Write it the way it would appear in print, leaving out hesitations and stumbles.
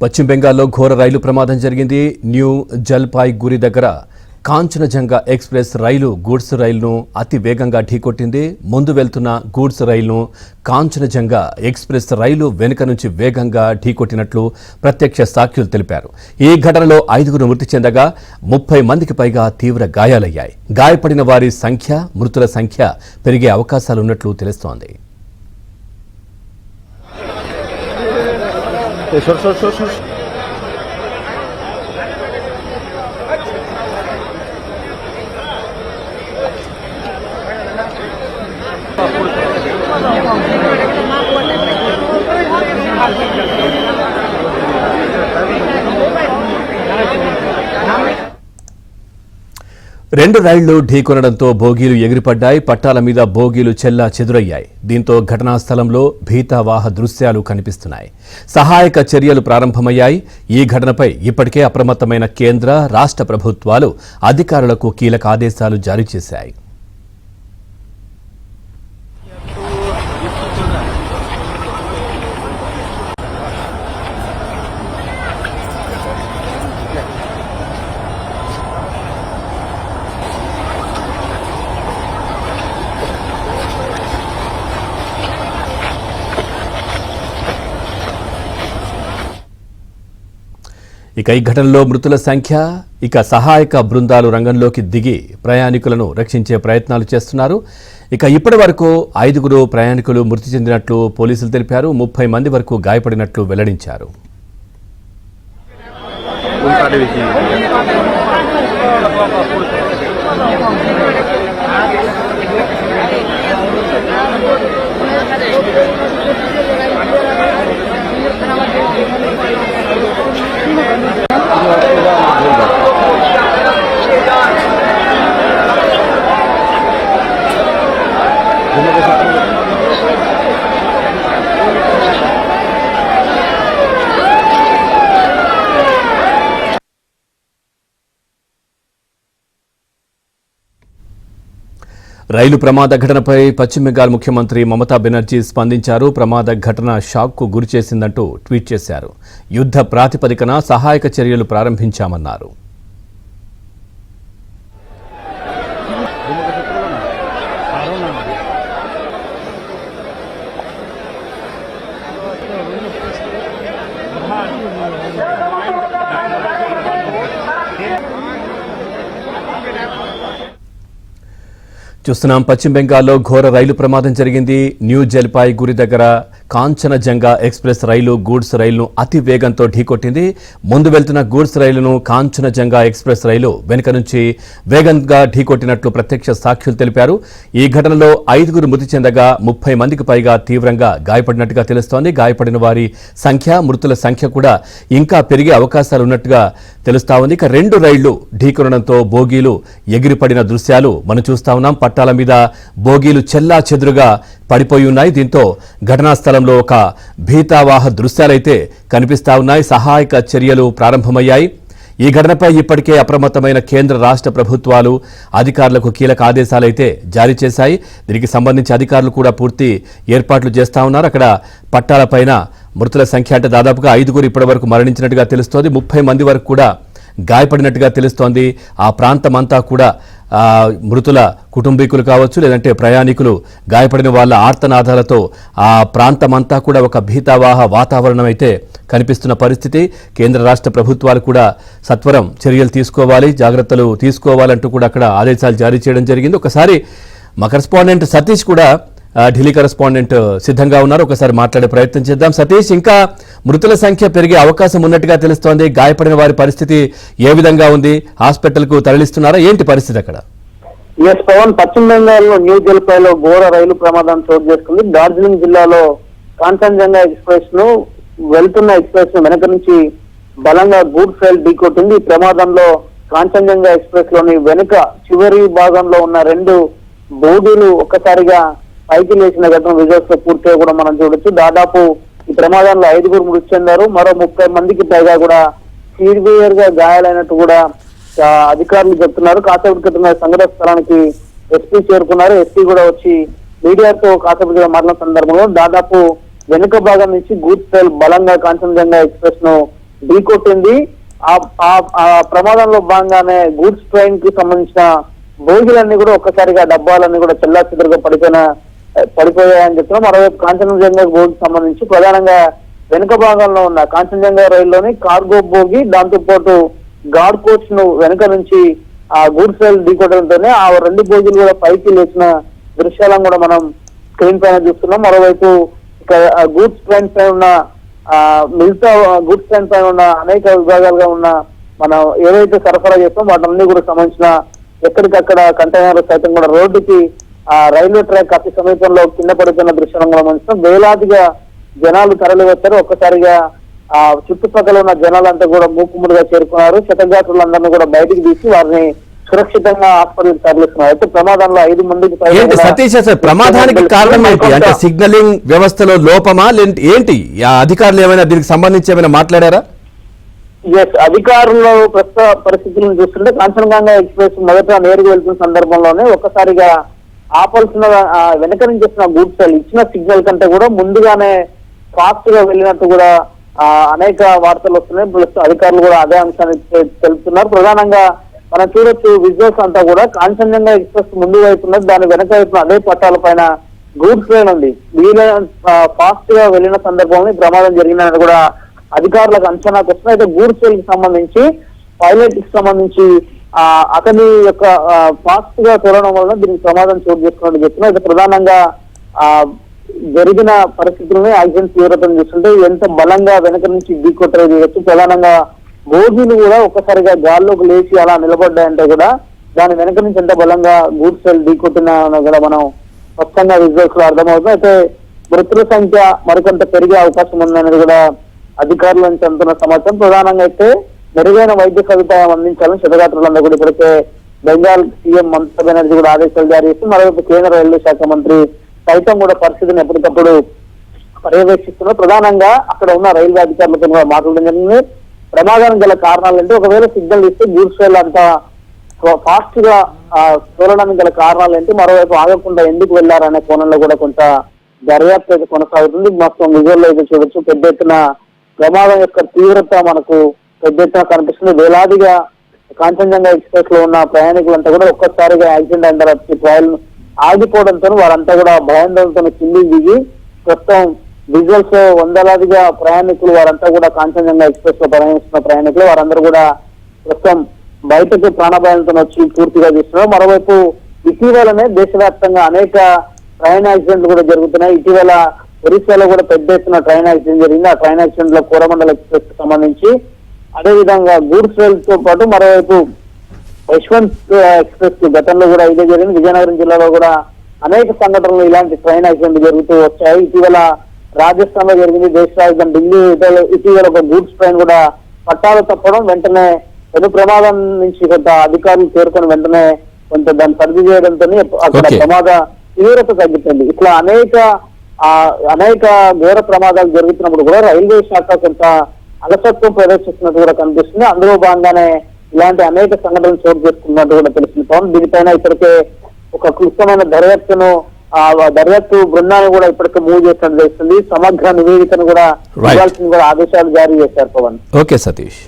పశ్చిమ బెంగాల్లో ఘోర రైలు ప్రమాదం జరిగింది. న్యూ జల్పాయ్గురి దగ్గర కాంచనజంగా ఎక్స్ప్రెస్ రైలు గూడ్స్ రైలును అతి వేగంగా ఢీకొట్టింది. ముందు వెళ్తున్న గూడ్స్ రైలును కాంచనజంగా ఎక్స్ప్రెస్ రైలు వెనుక నుంచి వేగంగా ఢీకొట్టినట్లు ప్రత్యక్ష సాక్షులు తెలిపారు. ఈ ఘటనలో 5 మృతి చెందగా 30 మందికి పైగా తీవ్ర గాయాలయ్యాయి. గాయపడిన వారి సంఖ్య, మృతుల సంఖ్య పెరిగే అవకాశాలున్నట్లు తెలుస్తోంది. రెండు రైళ్లు ఢీకొనడంతో బోగీలు ఎగిరిపడ్డాయి. పట్టాల మీద బోగీలు చెల్లా చెదురయ్యాయి. దీంతో ఘటనా స్థలంలో భీతావాహ దృశ్యాలు కనిపిస్తున్నాయి. సహాయక చర్యలు ప్రారంభమయ్యాయి. ఈ ఘటనపై ఇప్పటికే అప్రమత్తమైన కేంద్ర, రాష్ట్ర ప్రభుత్వాలు అధికారులకు కీలక ఆదేశాలు జారీ చేశాయి. ఇక ఈ ఘటనలో మృతుల సంఖ్య, సహాయక బృందాలు రంగంలోకి దిగి ప్రయాణికులను రక్షించే ప్రయత్నాలు చేస్తున్నారు. ఇప్పటి వరకు 5 ప్రయాణికులు మృతి చెందినట్లు పోలీసులు తెలిపారు. 30 మంది వరకు గాయపడినట్లు వెల్లడించారు. రైలు ప్రమాద ఘటనపై పశ్చిమ బెంగాల్ ముఖ్యమంత్రి మమతా బెనర్జీ స్పందించారు. ప్రమాద ఘటన షాక్కు గురిచేసిందంటూ ట్వీట్ చేశారు. యుద్ధ ప్రాతిపదికన సహాయక చర్యలు ప్రారంభించామన్నారు. చూస్తున్నాం, పశ్చిమ బెంగాల్లో ఘోర రైలు ప్రమాదం జరిగింది. న్యూ జల్పాయ్గురి దగ్గర కాంచనజంగా ఎక్స్ప్రెస్ రైలు గూడ్స్ రైలును అతి వేగంతో ఢీకొట్టింది. ముందు వెళ్తున్న గూడ్స్ రైలును కాంచనజంగా ఎక్స్ప్రెస్ రైలు వెనుక నుంచి వేగంగా ఢీకొట్టినట్లు ప్రత్యక్ష సాక్షులు తెలిపారు. ఈ ఘటనలో 5 మృతి చెందగా 30 మందికి పైగా తీవ్రంగా గాయపడినట్టుగా తెలుస్తోంది. గాయపడిన వారి సంఖ్య, మృతుల సంఖ్య కూడా ఇంకా పెరిగే అవకాశాలున్నట్టుగా తెలుస్తా ఉంది. 2 రైళ్లు ఢీకొనడంతో బోగీలు ఎగిరిపడిన దృశ్యాలు మనం చూస్తా ఉన్నాం. పట్టాల మీద బోగీలు చెల్లా చెదురుగా పడిపోయి ఉన్నాయి. దీంతో ఘటనా స్థలంలో ఒక భీతావాహ దృశ్యాలైతే కనిపిస్తా ఉన్నాయి. సహాయక చర్యలు ప్రారంభమయ్యాయి. ఈ ఘటనపై ఇప్పటికే అప్రమత్తమైన కేంద్ర, రాష్ట్ర ప్రభుత్వాలు అధికారులకు కీలక ఆదేశాలైతే జారీ చేశాయి. దీనికి సంబంధించి అధికారులు కూడా పూర్తి ఏర్పాట్లు చేస్తా ఉన్నారు. అక్కడ పట్టాలపైన మృతుల సంఖ్య అంటే దాదాపుగా 5 ఇప్పటి వరకు మరణించినట్టుగా తెలుస్తోంది. 30 మంది వరకు కూడా గాయపడినట్టుగా తెలుస్తోంది. ఆ ప్రాంతమంతా కూడా మృతుల కుటుంబీకులు కావచ్చు, లేదంటే ప్రయాణికులు గాయపడిన వాళ్ళ ఆర్తనాదాలతో ఆ ప్రాంతమంతా కూడా ఒక భీతావాహ వాతావరణం అయితే కనిపిస్తున్న పరిస్థితి. కేంద్ర, రాష్ట్ర ప్రభుత్వాలు కూడా సత్వరం చర్యలు తీసుకోవాలి, జాగ్రత్తలు తీసుకోవాలంటూ కూడా అక్కడ ఆదేశాలు జారీ చేయడం జరిగింది. ఒకసారి మా కరెస్పాండెంట్ సతీష్ కూడా ఢిల్లీ కరెస్పాండెంట్ సిద్ధంగా ఉన్నారు. ఒకసారి మాట్లాడే ప్రయత్నం చేద్దాం. సతీష్, ఇంకా మృతుల సంఖ్య పెరిగే అవకాశం ఉన్నట్టుగా తెలుస్తోంది. గాయపడిన వారి పరిస్థితి ఏ విధంగా ఉంది? హాస్పిటల్ కు తరలిస్తున్నారా? ఏంటి పరిస్థితి అక్కడ? ఎస్ పవన్, పశ్చిమ బెంగాల్లో న్యూ జల్పాయ్లో ఘోర రైలు ప్రమాదం చోటు చేసుకుంది. డార్జిలింగ్ జిల్లాలో కాంచనజంగా ఎక్స్ప్రెస్ ను వెళ్తున్న ఎక్స్ప్రెస్ ను వెనక నుంచి బలంగా గూడ్స్ రైలు ఢీకొట్టింది. ఈ ప్రమాదంలో కాంచనజంగా ఎక్స్ప్రెస్ లోని వెనుక చివరి భాగంలో ఉన్న 2 బోగీలు ఒక్కసారిగా పైకి లేచిన ఘటన విజువల్స్ లో పూర్తిగా కూడా మనం చూడొచ్చు. దాదాపు ఈ ప్రమాదంలో 5 మృతి చెందారు. మరో 30 మందికి పైగా కూడా సివియర్ గా గాయాలైనట్టు కూడా అధికారులు చెప్తున్నారు. కాసేపటి క్రితం సంఘటన స్థలానికి ఎస్పీ చేరుకున్నారు. ఎస్పీ కూడా వచ్చి మీడియాతో కాసేపటిగా మాట్లాడిన సందర్భంలో దాదాపు వెనుక భాగం నుంచి గూడ్స్ రైలు బలంగా కాంచనజంగా ఎక్స్ప్రెస్ ను ఢీకొట్టింది. ఆ ప్రమాదంలో భాగంగానే గూడ్స్ ట్రైన్ కి సంబంధించిన బోగిలన్నీ కూడా ఒక్కసారిగా డబ్బాలన్నీ కూడా చెల్లాచెదురుగా పడిపోయాయని చెప్తున్నాం. మరోవైపు కాంచనజంగా బోగికి సంబంధించి ప్రధానంగా వెనుక భాగంలో ఉన్న కాంచనజంగా రైల్లోని కార్గో బోగి, దాంతో పాటు గార్డ్ కోచ్ ను వెనుక నుంచి ఆ గూడ్స్ రైలు ఢీకొట్టడంతోనే ఆ రెండు బోగీలు కూడా పైకి లేచిన దృశ్యాలను కూడా మనం స్క్రీన్ పైన చూస్తున్నాం. మరోవైపు ఇక గూడ్స్ ట్రైన్ పైన ఉన్న మిగతా గూడ్స్ ట్రైన్ పైన ఉన్న అనేక విభాగాలుగా ఉన్న మనం ఏవైతే సరఫరా చేస్తాం వాటన్ని కూడా సంబంధించిన ఎక్కడికక్కడ కంటైనర్లు సైతం కూడా రోడ్డుకి రైల్వే ట్రాక్ అతి సమీపంలో కింద పడుతున్న దృశ్యాలను కూడా మనం వేలాదిగా జనాలు తరలి వచ్చారు. ఒక్కసారిగా చుట్టుపక్కల ఉన్న జనాలంతా కూడా మూకుముడిగా చేరుకున్నారు. క్షతగాత్రులందరినీ కూడా బయటికి తీసి వారిని సురక్షితంగా హాస్పిటల్కి తరలిస్తున్నారు. అయితే ప్రమాదంలో 5 మందికి సతీష్ సార్, ప్రమాదానికి కారణం ఏంటి? అంటే సిగ్నలింగ్ వ్యవస్థలో లోపమా ఏంటి? అధికారులు ఏమైనా దీనికి సంబంధించి ఏమైనా మాట్లాడారా? అధికారులు ప్రస్తుత పరిస్థితులను చూస్తుంటే కాంచనజంగా ఎక్స్ప్రెస్ మొదట నేరుగా వెళ్తున్న సందర్భంలోనే ఒక్కసారిగా ఆపాల్సిన వెనక నుంచి వచ్చిన గూడ్స్ రైలు ఇచ్చిన సిగ్నల్ కంటే కూడా ముందుగానే ఫాస్ట్ గా వెళ్ళినట్టు కూడా అనేక వార్తలు వస్తున్నాయి. ప్లస్ అధికారులు కూడా అదే అంశాన్ని తెలుపుతున్నారు. ప్రధానంగా మనం చూడొచ్చు విజువల్స్ అంతా కూడా కాంచనజంగా ఎక్స్ప్రెస్ ముందు వైపు ఉన్నది, దాని వెనక వైపున అదే పట్టాల పైన గూడ్స్ ట్రైన్ ఉంది. వీళ్ళ ఫాస్ట్ గా వెళ్ళిన సందర్భంలో ప్రమాదం జరిగిందని కూడా అధికారులకు అంచనాకు వస్తుంది. అయితే గూడ్స్ రైల్ కి సంబంధించి పైలట్ కి సంబంధించి అతని యొక్క ఫాస్ట్ గా తోలడం వలన దీనికి ప్రమాదం చోటు చేసుకున్నట్టు చెప్తున్నారు. అయితే ప్రధానంగా జరిగిన పరిస్థితులని యాక్సిడెంట్ తీవ్రతను చూస్తుంటే ఎంత బలంగా వెనక నుంచి ఢీకొట్టలేదు చూడొచ్చు. ప్రధానంగా బోగీలు కూడా ఒక్కసారిగా గాల్లోకి లేచి అలా నిలబడ్డాయంటే కూడా దాని వెనక నుంచి ఎంత బలంగా గూడ్స్ రైలు ఢీకొట్టినా కూడా మనం స్పష్టంగా విజువల్స్ లో అర్థమవుతుంది. అయితే మృతుల సంఖ్య మరికొంత పెరిగే అవకాశం ఉందనేది కూడా అధికారుల నుంచి అందుతున్న సమాచారం. ప్రధానంగా అయితే మెరుగైన వైద్య సదుపాయం అందించాలని క్షతగాత్రులందరూ కూడా ఇప్పటికే బెంగాల్ సీఎం మమతా బెనర్జీ కూడా ఆదేశాలు జారీ చేసి మరోవైపు కేంద్ర రైల్వే శాఖ మంత్రి సైతం కూడా పరిస్థితిని ఎప్పటికప్పుడు పర్యవేక్షిస్తున్నారు. ప్రధానంగా అక్కడ ఉన్న రైల్వే అధికారులతో కూడా మాట్లాడడం జరిగింది. ప్రమాదానికి గల కారణాలు అంటే ఒకవేళ సిగ్నల్ ఇస్తే గూడ్స్ రైలు అంతా ఫాస్ట్ గా తోలడానికి గల కారణాలు ఏంటి, మరోవైపు ఆగకుండా ఎందుకు వెళ్లారనే కోణంలో కూడా కొంత దర్యాప్తు అయితే కొనసాగుతుంది. మొత్తం విజువల్లో అయితే చూడొచ్చు పెద్ద ఎత్తున ప్రమాదం యొక్క తీవ్రత మనకు పెద్ద ఎత్తున కనిపిస్తుంది. వేలాదిగా కాంచనజంగా ఎక్స్ప్రెస్ లో ఉన్న ప్రయాణికులంతా కూడా ఒక్కసారిగా యాక్సిడెంట్ అయిన తర్వాత ట్రైల్ ఆగిపోవడంతో వారంతా కూడా భయాందోళనతో కిందికి దిగి ప్రస్తుతం విజువల్స్ వందలాదిగా ప్రయాణికులు వారంతా కూడా కాంచనజంగా ఎక్స్ప్రెస్ లో ప్రయాణిస్తున్న ప్రయాణికులు వారందరూ కూడా ప్రస్తుతం బయటకు ప్రాణభాయంతో వచ్చి పూర్తిగా చూస్తున్నారు. మరోవైపు ఇటీవలనే దేశవ్యాప్తంగా అనేక ట్రైన్ యాక్సిడెంట్లు కూడా జరుగుతున్నాయి. ఇటీవల ఒరిస్సాలో కూడా పెద్ద ఎత్తున ట్రైన్ యాక్సిడెంట్ జరిగింది. ఆ ట్రైన్ యాక్సిడెంట్ లో కోరమండల్ ఎక్స్ప్రెస్ కి సంబంధించి అదేవిధంగా గూడ్స్ రైల్ తో పాటు మరోవైపు యశ్వంత్ ఎక్స్ప్రెస్ గతంలో కూడా ఇదే జరిగింది. విజయనగరం జిల్లాలో కూడా అనేక సంఘటనలు ఇలాంటి ట్రైన్ యాక్సిడెంట్ జరుగుతూ వచ్చాయి. ఇటీవల రాజస్థాన్ లో జరిగింది. దేశ రాజధాని ఢిల్లీ ఇటీవల ఒక గూడ్స్ ట్రైన్ కూడా పట్టాలు తప్పడం వెంటనే పెను ప్రమాదం నుంచి కొంత అధికారులు చేరుకొని వెంటనే కొంత దాన్ని సర్ది చేయడంతో అక్కడ ప్రమాద తీవ్రత తగ్గుతుంది. ఇట్లా అనేక ఘోర ప్రమాదాలు జరుగుతున్నప్పుడు కూడా రైల్వే శాఖ కొంత అలసత్వం ప్రదర్శిస్తున్నట్టు కూడా కనిపిస్తుంది. అందులో భాగంగానే ఇలాంటి అనేక సంఘటనలు చోటు చేసుకున్నట్టు కూడా తెలుస్తుంది. దీనిపైన ఇప్పటికే ఒక క్లిష్టమైన దర్యాప్తు బృందాన్ని కూడా ఇప్పటికే మూవ్ చేసినట్టు తెలుస్తుంది. సమగ్ర నివేదికను కూడా ఇవ్వాల్సింది కూడా ఆదేశాలు జారీ చేశారు పవన్. ఓకే సతీష్.